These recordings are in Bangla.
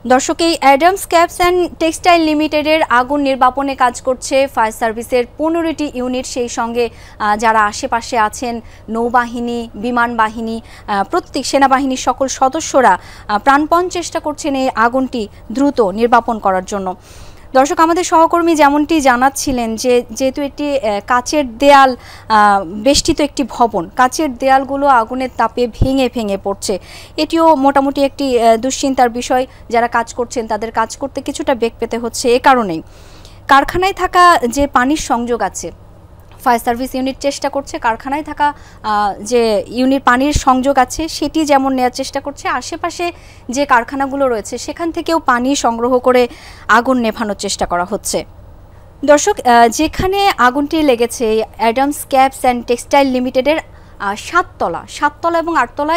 দর্শক, এই অ্যাডামস ক্যাবস অ্যান্ড টেক্সটাইল লিমিটেডের আগুন নির্বাপনে কাজ করছে ফায়ার সার্ভিসের 15টি ইউনিট, সেই সঙ্গে যারা আশেপাশে আছেন নৌবাহিনী, বিমান বাহিনী, প্রত্যেক সেনাবাহিনীর সকল সদস্যরা প্রাণপণ চেষ্টা করছেন এই আগুনটি দ্রুত নির্বাপন করার জন্য। দর্শক, আমাদের সহকর্মী যেমনটি জানাচ্ছিলেন যে যেহেতু এটি কাচের দেয়াল বেষ্টিত একটি ভবন, কাচের দেয়ালগুলো আগুনের তাপে ভেঙে ভেঙে পড়ছে। এটিও মোটামুটি একটি দুশ্চিন্তার বিষয়। যারা কাজ করছেন তাদের কাজ করতে কিছুটা বেগ পেতে হচ্ছে। এ কারণেই কারখানায় থাকা যে পানির সংযোগ আছে, ফায়ার সার্ভিস ইউনিট চেষ্টা করছে কারখানায় থাকা যে ইউনিট পানির সংযোগ আছে সেটি যেমন নেওয়ার চেষ্টা করছে, আশেপাশে যে কারখানাগুলো রয়েছে সেখান থেকেও পানি সংগ্রহ করে আগুন নেভানোর চেষ্টা করা হচ্ছে। দর্শক, যেখানে আগুনটি লেগেছে অ্যাডামস ক্যাবস অ্যান্ড টেক্সটাইল লিমিটেডের সাততলা এবং আটতলা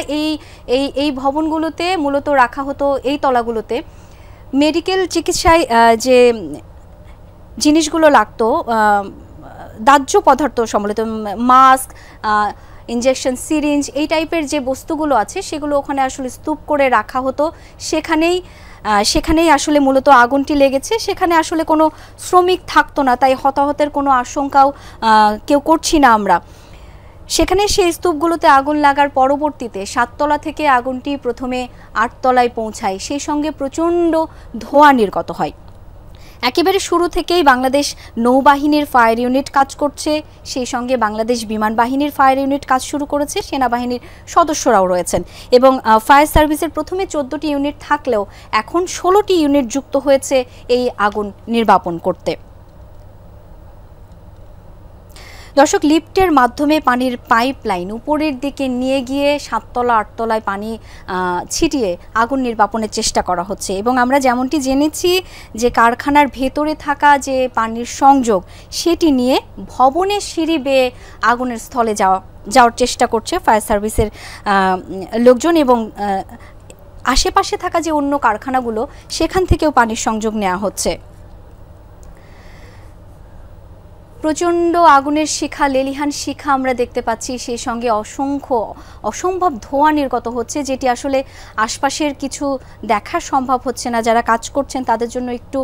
এই ভবনগুলোতে মূলত রাখা হতো, এই তলাগুলোতে মেডিকেল চিকিৎসায় যে জিনিসগুলো লাগতো, দাহ্য পদার্থ সম্বলিত মাস্ক, ইনজেকশন সিরিঞ্জ, এই টাইপের যে বস্তুগুলো আছে সেগুলো ওখানে আসলে স্তূপ করে রাখা হতো। সেখানেই আসলে মূলত আগুনটি লেগেছে। সেখানে আসলে কোনো শ্রমিক থাকতো না, তাই হতাহতের কোনো আশঙ্কাও কেউ করছি না আমরা। সেখানে সেই স্তূপগুলোতে আগুন লাগার পরবর্তীতে 7তলা থেকে আগুনটি প্রথমে 8তলায় পৌঁছায়, সেই সঙ্গে প্রচণ্ড ধোঁয়া নির্গত হয়। একেবারে শুরু থেকেই বাংলাদেশ নৌবাহিনীর ফায়ার ইউনিট কাজ করছে, সেই সঙ্গে বাংলাদেশ বিমান বাহিনীর ফায়ার ইউনিট কাজ শুরু করেছে, সেনাবাহিনীর সদস্যরাও রয়েছেন এবং ফায়ার সার্ভিসের প্রথমে 14টি ইউনিট থাকলেও এখন 16টি ইউনিট যুক্ত হয়েছে এই আগুন নির্বাপন করতে। দর্শক, লিফটের মাধ্যমে পানির পাইপলাইন উপরের দিকে নিয়ে গিয়ে 7তলা 8তলায় পানি ছিটিয়ে আগুন নির্বাপনের চেষ্টা করা হচ্ছে এবং আমরা যেমনটি জেনেছি যে কারখানার ভেতরে থাকা যে পানির সংযোগ সেটি নিয়ে ভবনের সিঁড়ি বেয়ে আগুনের স্থলে যাওয়ার চেষ্টা করছে ফায়ার সার্ভিসের লোকজন এবং আশেপাশে থাকা যে অন্য কারখানাগুলো সেখান থেকেও পানির সংযোগ নেওয়া হচ্ছে। প্রচণ্ড আগুনের শিখা, লেলিহান শিখা আমরা দেখতে পাচ্ছি, সেই সঙ্গে অসম্ভব ধোঁয়া নির্গত হচ্ছে, যেটি আসলে আশপাশের কিছু দেখা সম্ভব হচ্ছে না। যারা কাজ করছেন তাদের জন্য একটু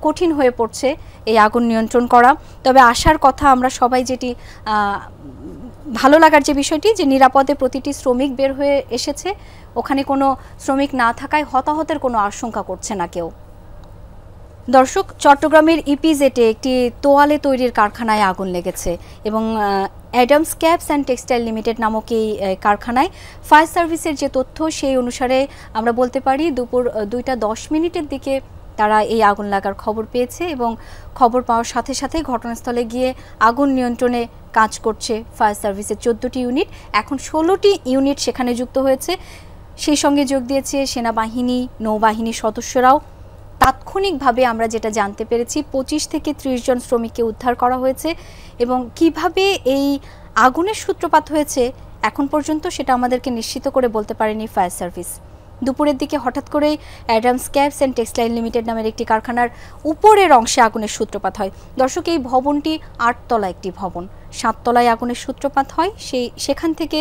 কঠিন হয়ে পড়ছে এই আগুন নিয়ন্ত্রণ করা। তবে আশার কথা আমরা সবাই, যেটি ভালো লাগার যে বিষয়টি, যে নিরাপদে প্রতিটি শ্রমিক বের হয়ে এসেছে, ওখানে কোনো শ্রমিক না থাকায় হতাহতের কোনো আশঙ্কা করছে না কেউ। দর্শক, চট্টগ্রামের ইপিজেটে একটি তোয়ালে তৈরির কারখানায় আগুন লেগেছে এবং Adams cabs and textile limited নামক এই কারখানায় ফায়ার সার্ভিসের যে তথ্য সেই অনুসারে আমরা বলতে পারি দুপুর 2:10 দিকে তারা এই আগুন লাগার খবর পেয়েছে এবং খবর পাওয়ার সাথে সাথেই ঘটনাস্থলে গিয়ে আগুন নিয়ন্ত্রণে কাজ করছে ফায়ার সার্ভিসের 14টি ইউনিট। এখন 16টি ইউনিট সেখানে যুক্ত হয়েছে, সেই সঙ্গে যোগ দিয়েছে সেনাবাহিনী, নৌবাহিনীর সদস্যরাও। তাৎক্ষণিকভাবে আমরা যেটা জানতে পেরেছি 25 থেকে 30 জন শ্রমিককে উদ্ধার করা হয়েছে এবং কিভাবে এই আগুনের সূত্রপাত হয়েছে এখন পর্যন্ত সেটা আমাদেরকে নিশ্চিত করে বলতে পারেনি ফায়ার সার্ভিস। দুপুরের দিকে হঠাৎ করেই Adams cabs and textile limited নামের একটি কারখানার উপরের অংশে আগুনের সূত্রপাত হয়। দর্শক, এই ভবনটি 8তলা একটি ভবন, 7তলায় আগুনের সূত্রপাত হয়, সেখান থেকে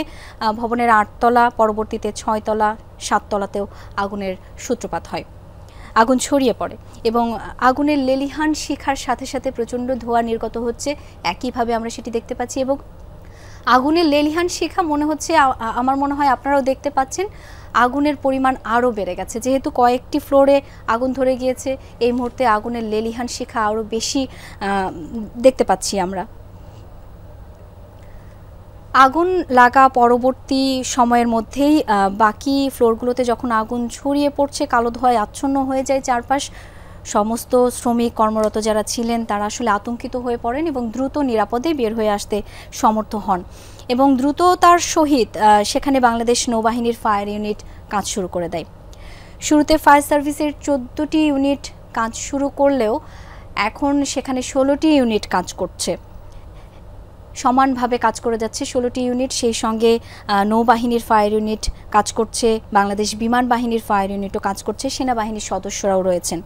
ভবনের 8তলা, পরবর্তীতে 6তলা, 7তলাতেও আগুনের সূত্রপাত হয়। আগুন ছড়িয়ে পড়ে এবং আগুনের লেলিহান শিখার সাথে সাথে প্রচণ্ড ধোঁয়া নির্গত হচ্ছে, একইভাবে আমরা সেটি দেখতে পাচ্ছি এবং আগুনের লেলিহান শিখা মনে হচ্ছে, আমার মনে হয় আপনারাও দেখতে পাচ্ছেন, আগুনের পরিমাণ আরও বেড়ে গেছে। যেহেতু কয়েকটি ফ্লোরে আগুন ধরে গিয়েছে, এই মুহূর্তে আগুনের লেলিহান শিখা আরও বেশি দেখতে পাচ্ছি আমরা। আগুন লাগা পরবর্তী সময়ের মধ্যেই বাকি ফ্লোরগুলোতে যখন আগুন ছড়িয়ে পড়ছে, কালো ধোঁয়ায় আচ্ছন্ন হয়ে যায় চারপাশ, সমস্ত শ্রমিক কর্মরত যারা ছিলেন তারা আসলে আতঙ্কিত হয়ে পড়েন এবং দ্রুত নিরাপদে বের হয়ে আসতে সমর্থ হন এবং দ্রুততার সহিত সেখানে বাংলাদেশ নৌবাহিনীর ফায়ার ইউনিট কাজ শুরু করে দেয়। শুরুতে ফায়ার সার্ভিসের 14টি ইউনিট কাজ শুরু করলেও এখন সেখানে 16টি ইউনিট কাজ করছে, সমানভাবে কাজ করে যাচ্ছে 16টি ইউনিট। সেই সঙ্গে নৌবাহিনীর ফায়ার ইউনিট কাজ করছে, বাংলাদেশ বিমান বাহিনীর ফায়ার ইউনিটও কাজ করছে, সেনাবাহিনীর সদস্যরাও রয়েছেন।